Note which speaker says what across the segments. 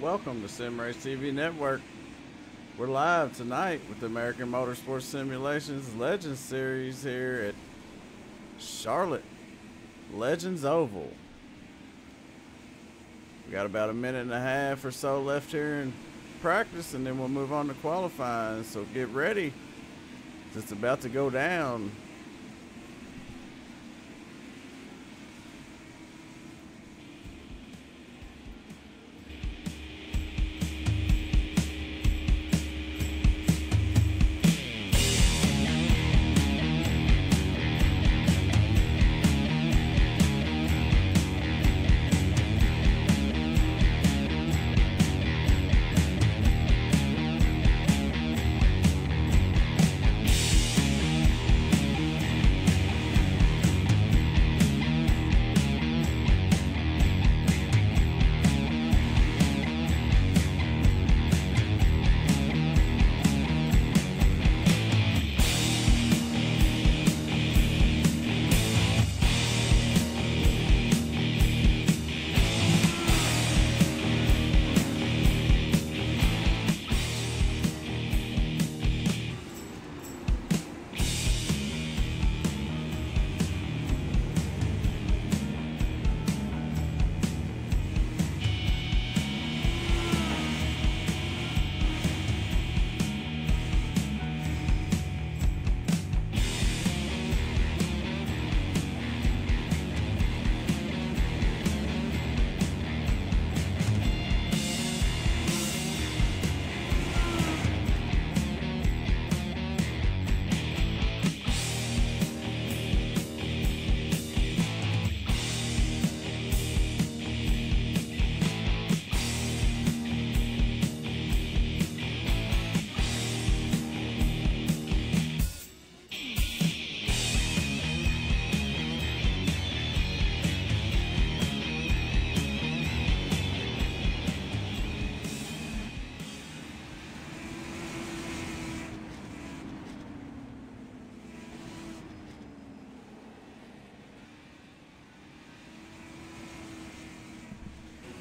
Speaker 1: Welcome to SRTV Network. We're live tonight with the American Motorsports Simulations Legends Series here at Charlotte Legends Oval. We got about a minute and a half or so left here in practice, and then we'll move on to qualifying. So get ready. It's about to go down.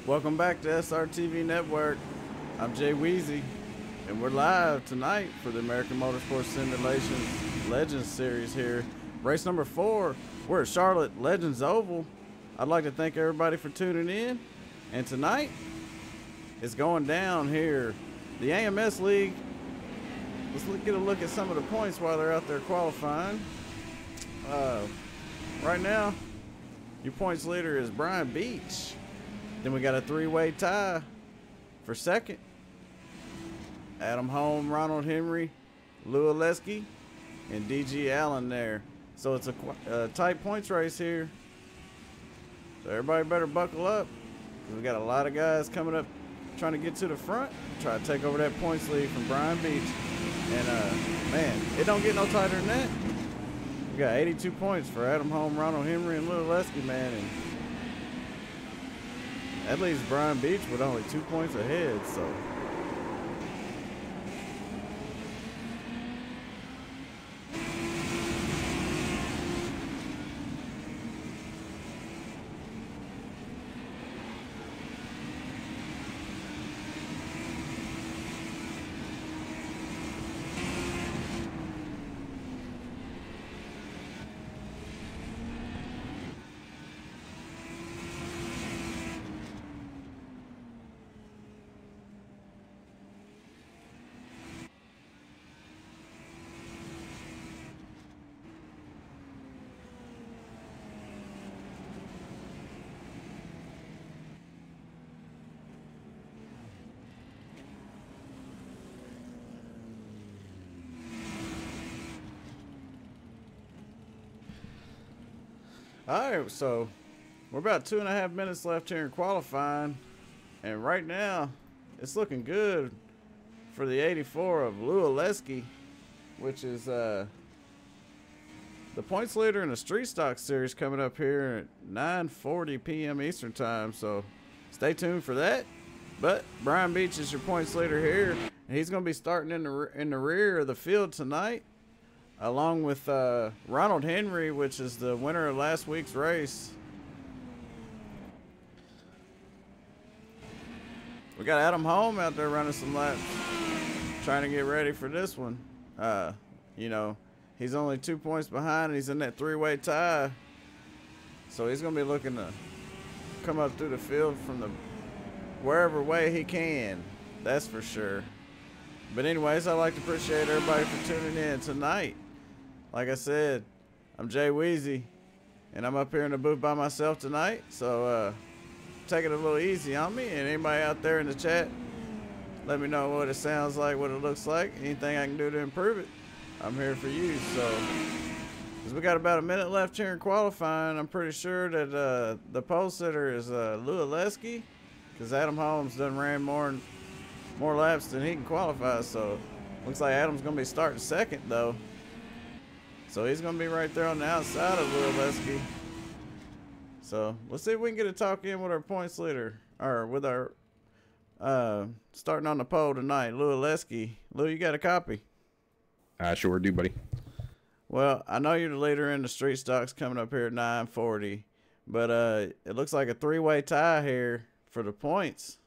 Speaker 1: Welcome back to SRTV Network. I'm Jay Weezy, and we're live tonight for the American Motorsports Simulations Legends Series here. Race number 4. We're at Charlotte Legends Oval. I'd like to thank everybody for tuning in. And tonight, it's going down here. The AMS League. Let's get a look at some of the points while they're out there qualifying. Right now, your points leader is Brian Beach. Then we got a three-way tie for second. Adam Holm, Ronald Henry, Lou Oleski, and DG Allen there. So it's a tight points race here. So everybody better buckle up, because we got a lot of guys coming up trying to get to the front, try to take over that points lead from Brian Beach. And man, it don't get no tighter than that. We got 82 points for Adam Holm, Ronald Henry, and Lou Oleski, man. And that leaves Brian Beach with only 2 points ahead, so. Alright, so we're about 2.5 minutes left here in qualifying, and right now it's looking good for the 84 of Lou Oleski, which is the points leader in the Street Stock Series, coming up here at 9:40 p.m. Eastern Time, so stay tuned for that. But Brian Beach is your points leader here, and he's going to be starting in the rear of the field tonight. along with Ronald Henry, which is the winner of last week's race. We got Adam Holm out there running some laps, trying to get ready for this one. You know, he's only 2 points behind, and he's in that three-way tie. So he's going to be looking to come up through the field from the wherever way he can. That's for sure. But anyways, I'd like to appreciate everybody for tuning in tonight. Like I said, I'm Jay Weezy, and I'm up here in the booth by myself tonight. So take it a little easy on me. And anybody out there in the chat, let me know what it sounds like, what it looks like, anything I can do to improve it. I'm here for you. So, because we got about a minute left here in qualifying, I'm pretty sure that the pole sitter is Lualeski, because Adam Holmes done ran more laps than he can qualify. So looks like Adam's going to be starting second though. So he's going to be right there on the outside of Lualeski. So let's see if we can get a talk in with our points leader, or with our starting on the pole tonight, Lualeski. Lou, you got a copy?
Speaker 2: Sure do, buddy.
Speaker 1: Well, I know you're the leader in the street stocks coming up here at 940, but it looks like a three-way tie here for the points.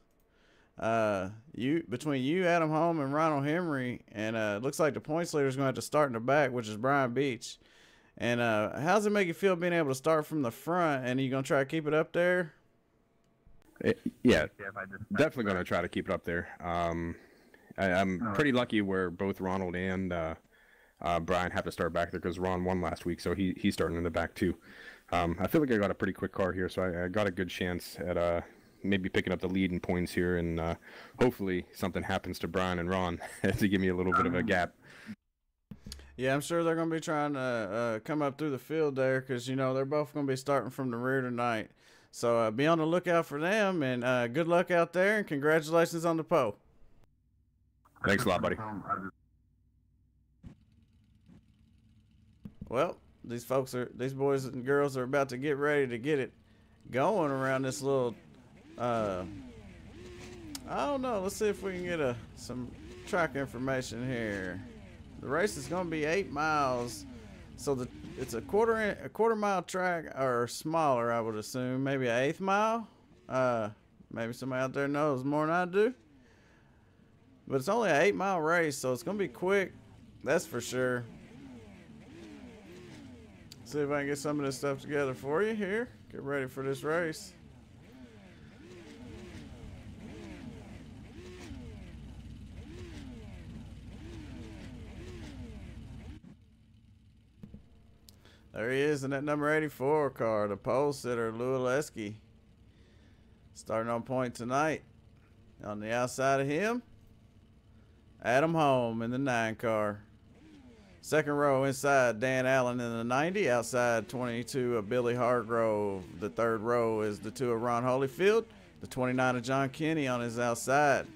Speaker 1: Between you, Adam Holm, and Ronald Henry, and it looks like the points leader is going to have to start in the back, which is Brian Beach. And how does it make you feel being able to start from the front? And are you going to try to keep it up there?
Speaker 2: Yeah, definitely going to try to keep it up there. I'm pretty lucky where both Ronald and Brian have to start back there, because Ron won last week, so he's starting in the back too. I feel like I got a pretty quick car here, so I got a good chance at maybe picking up the lead in points here, and hopefully something happens to Brian and Ron to give me a little bit of a gap.
Speaker 1: Yeah, I'm sure they're going to be trying to come up through the field there, because, you know, they're both going to be starting from the rear tonight. So be on the lookout for them, and good luck out there, and congratulations on the pole.
Speaker 2: Thanks a lot, buddy.
Speaker 1: Well, these boys and girls are about to get ready to get it going around this little, I don't know. Let's see if we can get some track information here. The race is going to be 8 miles, so it's a quarter mile track, or smaller, I would assume, maybe an 1/8 mile. Maybe somebody out there knows more than I do. But it's only an 8 mile race, so it's going to be quick. That's for sure. See if I can get some of this stuff together for you here. Get ready for this race. There he is in that number 84 car, the pole sitter, Lualeski. Starting on point tonight. On the outside of him, Adam Holm in the 9 car. Second row inside, Dan Allen in the 90. Outside, 22 of Billy Hargrove. The third row is the 2 of Ron Holyfield. The 29 of John Kenny on his outside.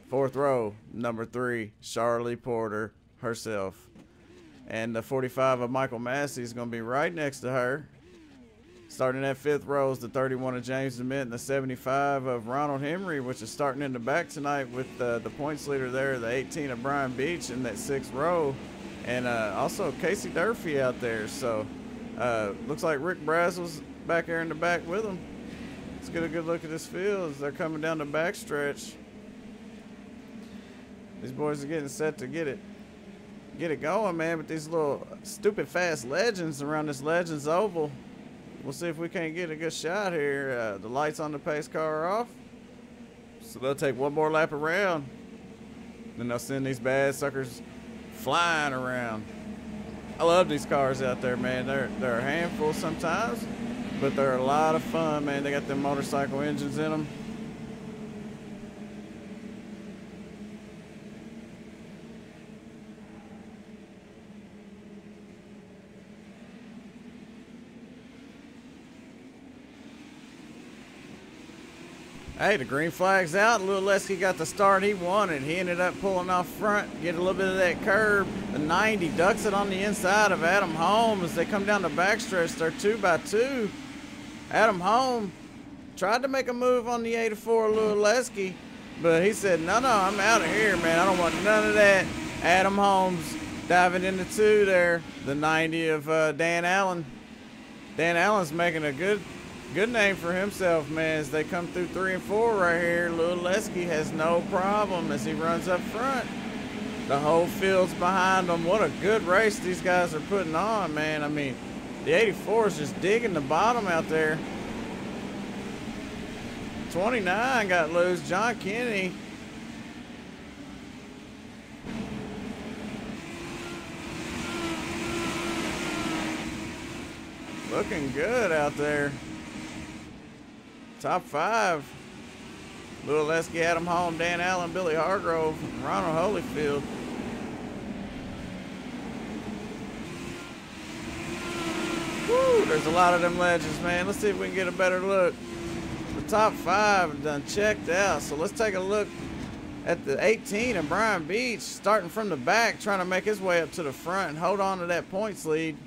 Speaker 1: Fourth row, number 3, Charlie Porter herself. And the 45 of Michael Massey is going to be right next to her. Starting at 5th row is the 31 of James DeMint and the 75 of Ronald Henry, which is starting in the back tonight with the points leader there, the 18 of Brian Beach in that 6th row. And also Casey Durfee out there. So looks like Rick Brazel's back there in the back with them. Let's get a good look at this field as they're coming down the back stretch. These boys are getting set to get it going, man, with these little stupid fast legends around this Legends Oval. We'll see if we can't get a good shot here. The lights on the pace car are off, so they'll take one more lap around. Then they'll send these bad suckers flying around. I love these cars out there, man. They're a handful sometimes, but they're a lot of fun, man. They got them motorcycle engines in them. Hey, the green flag's out. Lualeski got the start he wanted. He ended up pulling off front, get a little bit of that curb. The 90 ducks it on the inside of Adam Holm as they come down the backstretch. They're 2 by 2. Adam Holm tried to make a move on the 84 Lualeski, but he said, no, I'm out of here, man. I don't want none of that. Adam Holmes diving into 2 there. The 90 of Dan Allen. Dan Allen's making a good Good name for himself, man. As they come through 3 and 4 right here, Little Lesky has no problem as he runs up front. The whole field's behind him. What a good race these guys are putting on, man. I mean, the 84 is just digging the bottom out there. 29 got loose. John Kennedy. Looking good out there. Top 5. Little Lesky, Adam Holm, Dan Allen, Billy Hargrove, Ronald Holyfield. Woo, there's a lot of them legends, man. Let's see if we can get a better look. The top 5 done checked out. So let's take a look at the 18 of Brian Beach, starting from the back, trying to make his way up to the front and hold on to that points lead.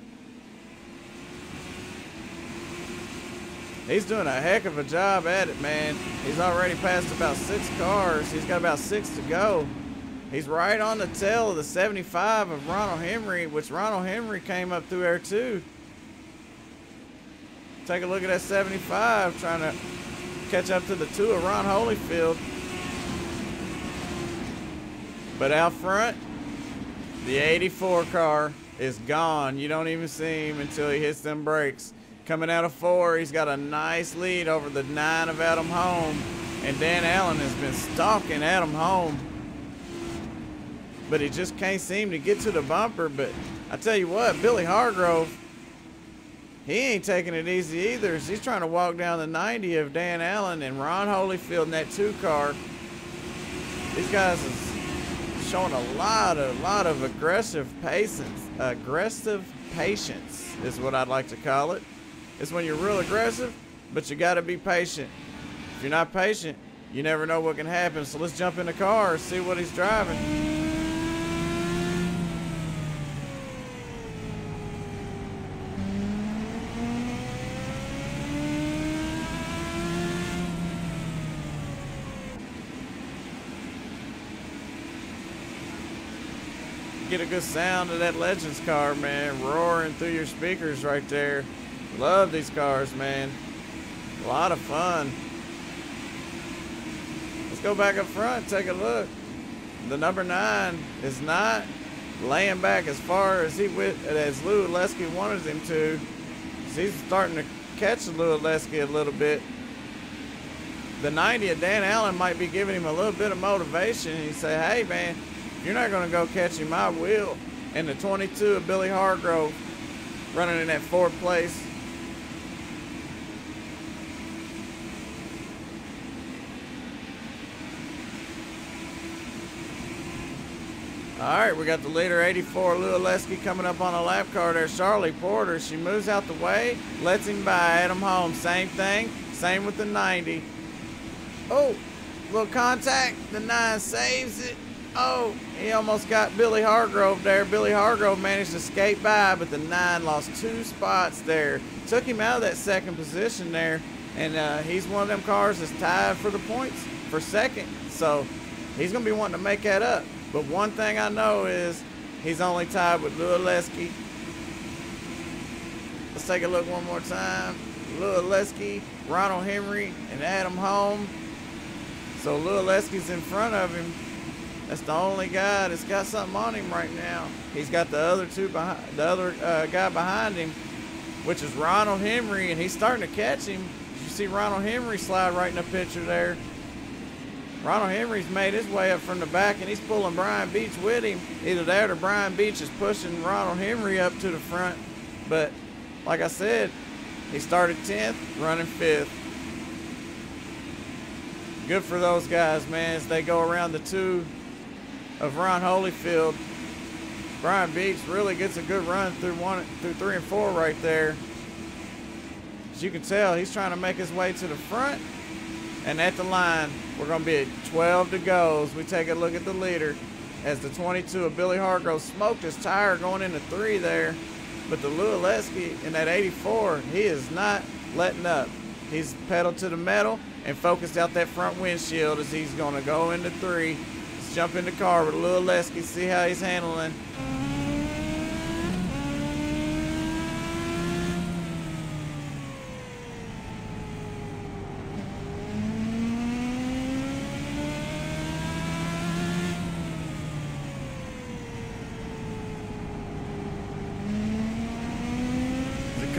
Speaker 1: He's doing a heck of a job at it, man. He's already passed about 6 cars. He's got about 6 to go. He's right on the tail of the 75 of Ronald Henry, which Ronald Henry came up through there too. Take a look at that 75, trying to catch up to the 2 of Ron Holyfield. But out front, the 84 car is gone. You don't even see him until he hits them brakes. Coming out of 4, he's got a nice lead over the 9 of Adam Holm. And Dan Allen has been stalking Adam Holm. But he just can't seem to get to the bumper. But I tell you what, Billy Hargrove, he ain't taking it easy either. He's trying to walk down the 90 of Dan Allen and Ron Holyfield in that 2 car. These guys is showing a lot of aggressive patience. Aggressive patience is what I'd like to call it. It's when you're real aggressive, but you got to be patient. If you're not patient, you never know what can happen. So let's jump in the car and see what he's driving. Get a good sound of that Legends car, man, roaring through your speakers right there. Love these cars, man. A lot of fun. Let's go back up front, take a look. The number 9 is not laying back as far as as Lou Lesky wanted him to. He's starting to catch Lou Lesky a little bit. The 90 of Dan Allen might be giving him a little bit of motivation. He say, hey man, if you're not gonna go catch him, I will. And the 22 of Billy Hargrove running in that 4th place. All right, we got the leader 84, Lou Lesky, coming up on a lap car there. Charlie Porter, she moves out the way, lets him by. Adam Holm, same thing, same with the 90. Oh, little contact, the 9 saves it. Oh, he almost got Billy Hargrove there. Billy Hargrove managed to skate by, but the 9 lost 2 spots there. Took him out of that 2nd position there, and he's one of them cars that's tied for the points for 2nd. So he's going to be wanting to make that up. But one thing I know is he's only tied with Lou Lesky. Let's take a look one more time. Lou Lesky, Ronald Henry, and Adam Holm. So Lou Lesky's in front of him. That's the only guy that's got something on him right now. He's got the other guy behind him, which is Ronald Henry, and he's starting to catch him. You see Ronald Henry slide right in the picture there. Ronald Henry's made his way up from the back, and he's pulling Brian Beach with him. Either that or Brian Beach is pushing Ronald Henry up to the front. But like I said, he started 10th, running 5th. Good for those guys, man, as they go around the 2 of Ron Holyfield. Brian Beach really gets a good run through 3 and 4 right there. As you can tell, he's trying to make his way to the front. And at the line, we're going to be at 12 to go as we take a look at the leader. As the 22 of Billy Hargrove smoked his tire going into 3 there. But the Lou Lesky in that 84, he is not letting up. He's pedaled to the metal and focused out that front windshield as he's going to go into 3. Let's jump in the car with Lou Lesky, see how he's handling.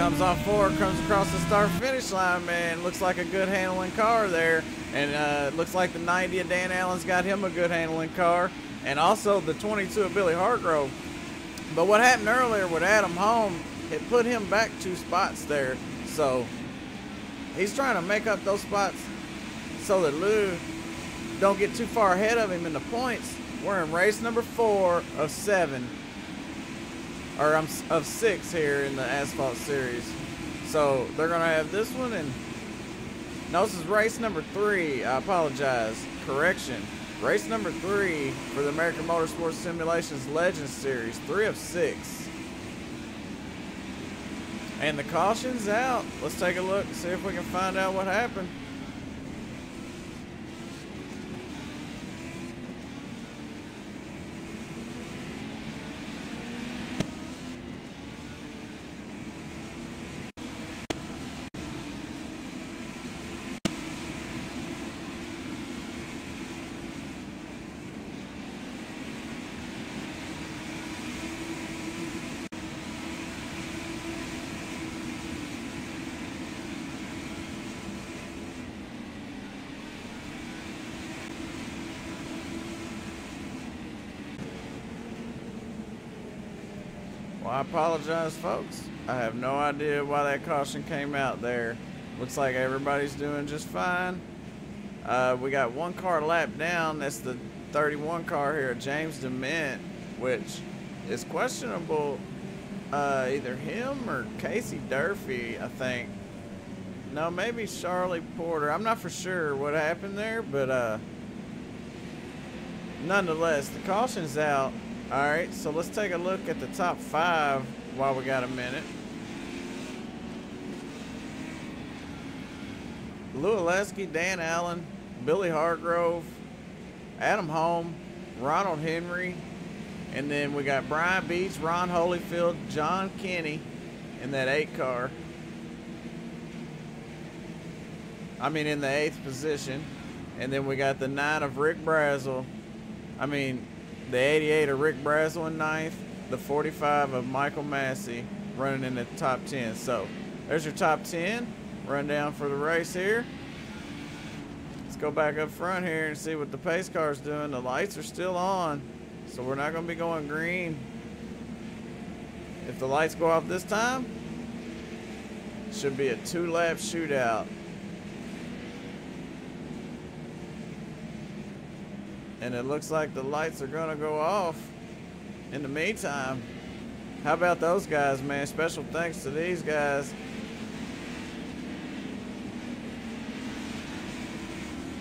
Speaker 1: Comes off forward, comes across the start-finish line, man. Looks like a good handling car there. And looks like the 90 of Dan Allen's got him a good handling car. And also the 22 of Billy Hargrove. But what happened earlier with Adam Holm, it put him back 2 spots there. So he's trying to make up those spots so that Lou don't get too far ahead of him in the points. We're in race number 4 of 7. Or of 6 here in the Asphalt Series. So they're going to have this one, and no, this is race number 3. I apologize. Correction. Race number 3 for the American Motorsports Simulations Legends Series. 3 of 6. And the caution's out. Let's take a look and see if we can find out what happened. Well, I apologize, folks. I have no idea why that caution came out there. Looks like everybody's doing just fine. We got 1 car lap down. That's the 31 car here, James DeMint, which is questionable. Either him or Casey Durfee, I think. No, maybe Charlie Porter. I'm not for sure what happened there, but nonetheless, the caution's out. Alright, so let's take a look at the top 5 while we got a minute. Lou Oleski, Dan Allen, Billy Hargrove, Adam Holm, Ronald Henry, and then we got Brian Beach, Ron Holyfield, John Kenny in that 8 car. I mean, in the 8th position. And then we got the 9 of Rick Brazel. I mean, the 88 of Rick Brazel in 9th. The 45 of Michael Massey running in the top 10. So, there's your top 10. Rundown for the race here. Let's go back up front here and see what the pace car's doing. The lights are still on, so we're not going to be going green. If the lights go off this time, it should be a 2-lap shootout. And it looks like the lights are going to go off in the meantime. How about those guys, man? Special thanks to these guys.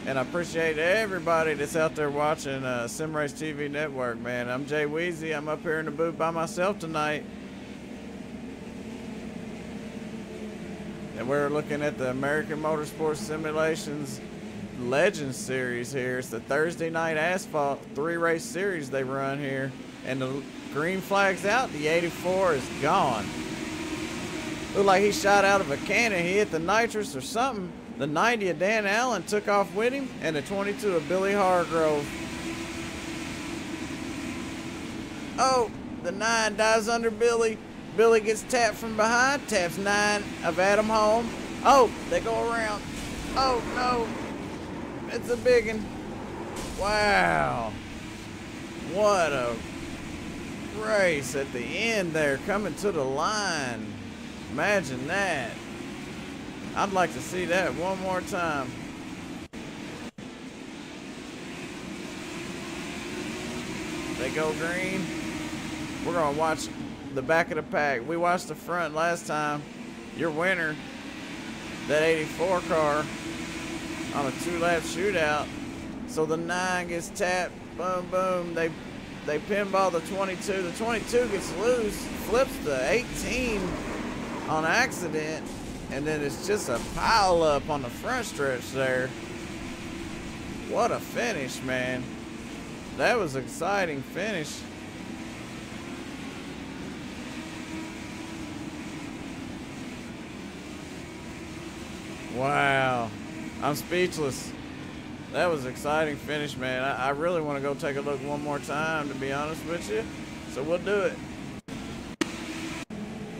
Speaker 1: And I appreciate everybody that's out there watching SimRaceTV Network, man. I'm Jay Weezy. I'm up here in the booth by myself tonight. And we're looking at the American Motorsports Simulations Legends Series here. It's the Thursday Night Asphalt 3-race series they run here. And the green flag's out. The 84 is gone. Looked like he shot out of a cannon. He hit the nitrous or something. The 90 of Dan Allen took off with him, and the 22 of Billy Hargrove. Oh, the 9 dives under Billy. Billy gets tapped from behind, taps 9 of Adam Holm. Oh, they go around. Oh, no. It's a big one. Wow. What a race at the end there, coming to the line. Imagine that. I'd like to see that one more time. They go green. We're going to watch the back of the pack. We watched the front last time. Your winner, that 84 car, on a 2-lap shootout. So the 9 gets tapped. Boom, boom. They pinball the 22. The 22 gets loose, flips the 18 on accident. And then it's just a pile up on the front stretch there. What a finish, man. That was an exciting finish. Wow. I'm speechless. That was an exciting finish, man. I really want to go take a look one more time, to be honest with you. So we'll do it.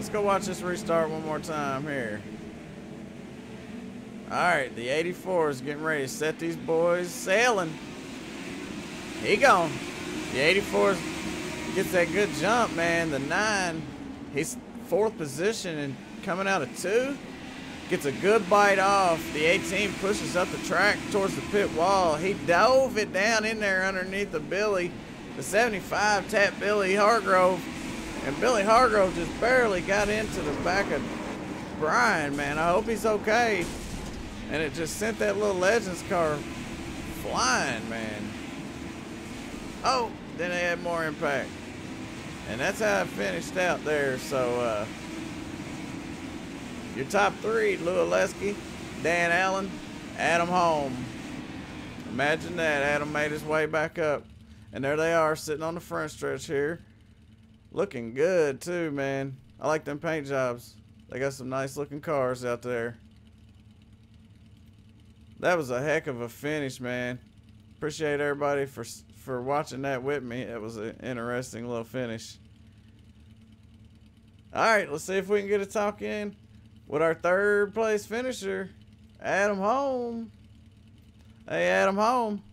Speaker 1: Let's go watch this restart one more time here. All right, the 84 is getting ready to set these boys sailing. He gone. The 84 gets that good jump, man. The 9, he's 4th position and coming out of 2. Gets a good bite off. The 18 pushes up the track towards the pit wall. He dove it down in there underneath the Billy. The 75 tapped Billy Hargrove. And Billy Hargrove just barely got into the back of Brian, man. I hope he's okay. And it just sent that little Legends car flying, man. Oh, then they had more impact. And that's how it finished out there. So, your top 3, Lou Oleski, Dan Allen, Adam Holm. Imagine that. Adam made his way back up. And there they are sitting on the front stretch here. Looking good, too, man. I like them paint jobs. They got some nice looking cars out there. That was a heck of a finish, man. Appreciate everybody for watching that with me. It was an interesting little finish. Alright, let's see if we can get a talk in with our 3rd place finisher, Adam Holm. Hey, Adam Holm.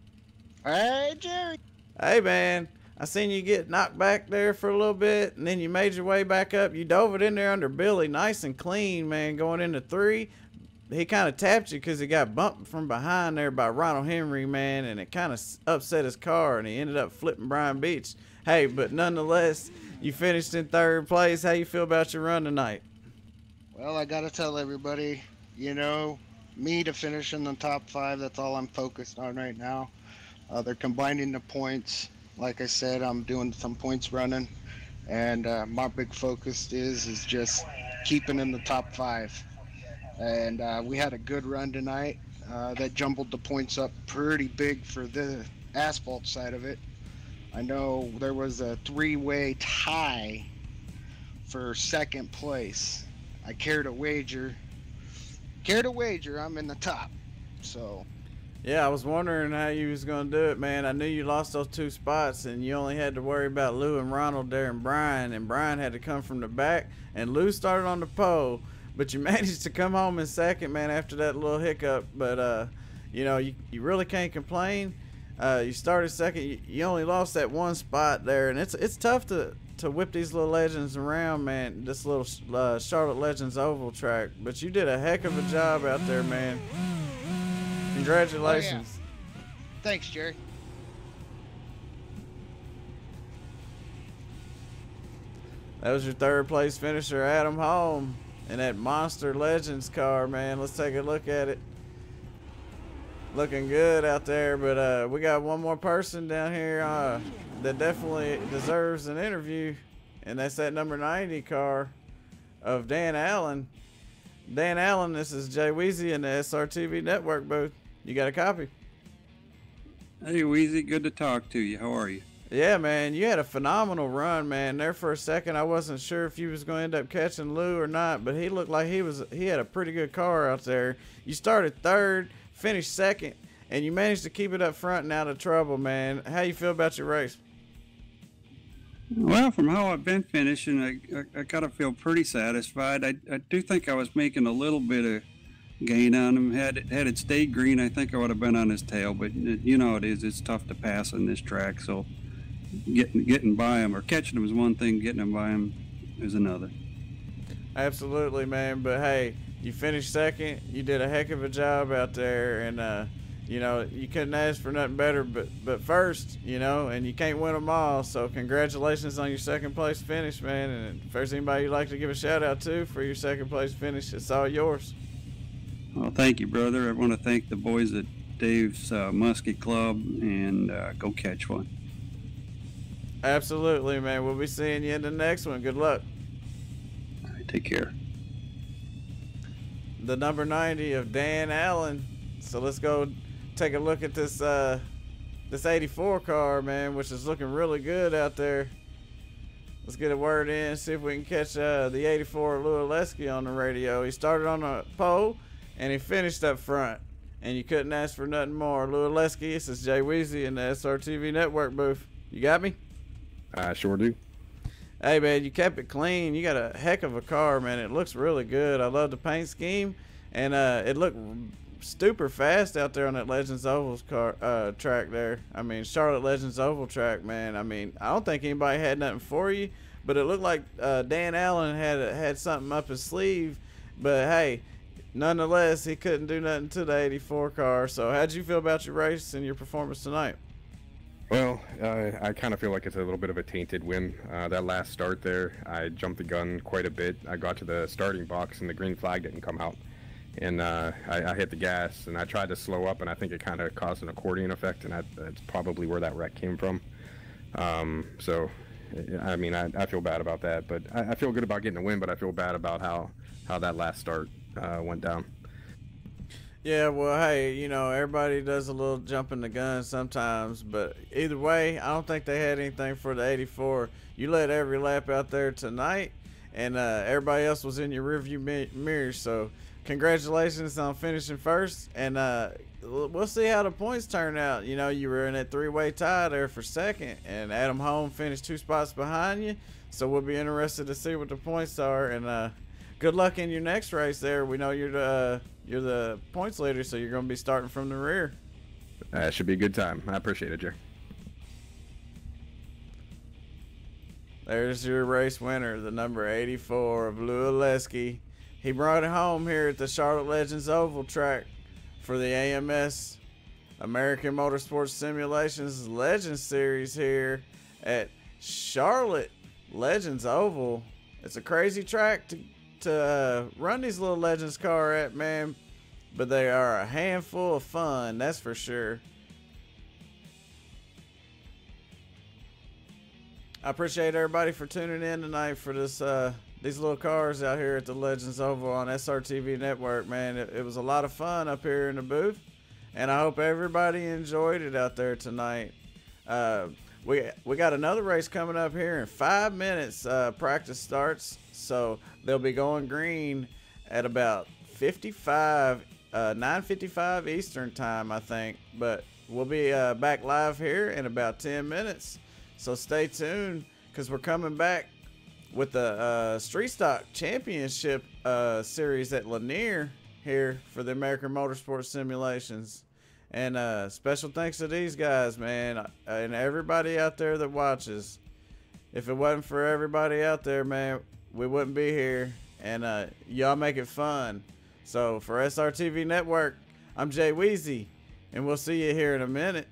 Speaker 3: Hey, Jerry.
Speaker 1: Hey, man. I seen you get knocked back there for a little bit, and then you made your way back up. You dove it in there under Billy, nice and clean, man, going into 3. He kind of tapped you because he got bumped from behind there by Ronald Henry, man, and it kind of upset his car, and he ended up flipping Brian Beach. Hey, but nonetheless, you finished in 3rd place. How you feel about your run tonight?
Speaker 3: Well, I got to tell everybody, you know, me to finish in the top 5, that's all I'm focused on right now. They're combining the points. Like I said, I'm doing some points running, and my big focus is just keeping in the top 5. And we had a good run tonight. That jumbled the points up pretty big for the asphalt side of it. I know there was a 3-way tie for 2nd place. I cared a wager, I'm in the top. So
Speaker 1: yeah, I was wondering how you was gonna do it, man. I knew you lost those 2 spots, and you only had to worry about Lou and Ronald there, and Brian had to come from the back, and Lou started on the pole. But you managed to come home in 2nd, man, after that little hiccup. But you know, you really can't complain. You started 2nd. You only lost that 1 spot there, and it's tough to whip these little legends around, man. This little Charlotte Legends oval track. But you did a heck of a job out there, man. Congratulations.
Speaker 3: Oh, yeah. Thanks, Jerry.
Speaker 1: That was your 3rd place finisher, Adam Holm, in that Monster Legends car, man. Let's take a look at it. Looking good out there, but we got one more person down here that definitely deserves an interview, and that's that number 90 car of Dan Allen. Dan Allen, this is Jay Weezy in the SRTV Network booth. You got a copy?
Speaker 4: Hey, Weezy, good to talk to you. How are you?
Speaker 1: Yeah, man, you had a phenomenal run, man. There for a second, I wasn't sure if you was going to end up catching Lou or not, but he looked like he had a pretty good car out there. You started 3rd, finished 2nd, and you managed to keep it up front and out of trouble, man. How you feel about your race?
Speaker 4: Well, from how I've been finishing, I gotta feel pretty satisfied. I do think I was making a little bit of gain on him. Had it stayed green, I think I would have been on his tail. But you know, it's tough to pass on this track. So getting by him or catching him is one thing. Getting him by him is another.
Speaker 1: Absolutely, man. But hey, you finished 2nd. You did a heck of a job out there, and you know, you couldn't ask for nothing better. But first, you know, and you can't win them all. So congratulations on your 2nd place finish, man. And if there's anybody you'd like to give a shout out to for your 2nd place finish, it's all yours.
Speaker 4: Well, thank you, brother. I want to thank the boys at Dave's Muskie Club, and go catch one.
Speaker 1: Absolutely, man. We'll be seeing you in the next one. Good luck.
Speaker 4: All right, take care.
Speaker 1: The number 90 of Dan Allen. So let's go take a look at this 84 car, man, which is looking really good out there. Let's get a word in, see if we can catch the 84 Lou Oleski on the radio. He started on the pole, and he finished up front. And you couldn't ask for nothing more. Lou Oleski, this is Jay Weezy in the SRTV Network booth. You got me?
Speaker 2: I sure do.
Speaker 1: Hey, man, you kept it clean. You got a heck of a car, man. It looks really good. I love the paint scheme, and it looked super fast out there on that Legends Oval track there. I mean, Charlotte Legends Oval track, man. I mean, I don't think anybody had nothing for you, but it looked like Dan Allen had something up his sleeve. But hey, nonetheless, he couldn't do nothing to the 84 car. So how'd you feel about your race and your performance tonight?
Speaker 2: Well, I kind of feel like it's a little bit of a tainted win. That last start there, I jumped the gun quite a bit. I got to the starting box and the green flag didn't come out. And I hit the gas and I tried to slow up, and I think it kind of caused an accordion effect, and that's probably where that wreck came from. So, I mean, I feel bad about that, but I feel good about getting the win, but I feel bad about how that last start went down.
Speaker 1: Yeah, well, hey, you know, everybody does a little jumping the gun sometimes, but either way, I don't think they had anything for the 84. You led every lap out there tonight, and everybody else was in your rearview mirror, so congratulations on finishing first, and we'll see how the points turn out. You know, you were in that three-way tie there for second, and Adam Holm finished 2 spots behind you, so we'll be interested to see what the points are, and good luck in your next race there. We know you're the points leader, so you're going to be starting from the rear.
Speaker 2: It should be a good time. I appreciate it, Jerry.
Speaker 1: There's your race winner, the number 84 of Lou Oleski. He brought it home here at the Charlotte Legends Oval track for the AMS American Motorsports Simulations Legends Series here at Charlotte Legends Oval. It's a crazy track to run these little Legends car at, man, but they are a handful of fun, that's for sure. I appreciate everybody for tuning in tonight for this these little cars out here at the Legends Oval on SRTV Network, man. It was a lot of fun up here in the booth, and I hope everybody enjoyed it out there tonight. We got another race coming up here in 5 minutes. Practice starts, so they'll be going green at about 9:55 Eastern time, I think. But we'll be back live here in about 10 minutes, so stay tuned, because we're coming back with the Street Stock Championship series at Lanier here for the American Motorsports Simulations. And special thanks to these guys, man, and everybody out there that watches. If it wasn't for everybody out there, man, we wouldn't be here. And y'all make it fun. So for SRTV Network, I'm Jay Weezy, and we'll see you here in a minute.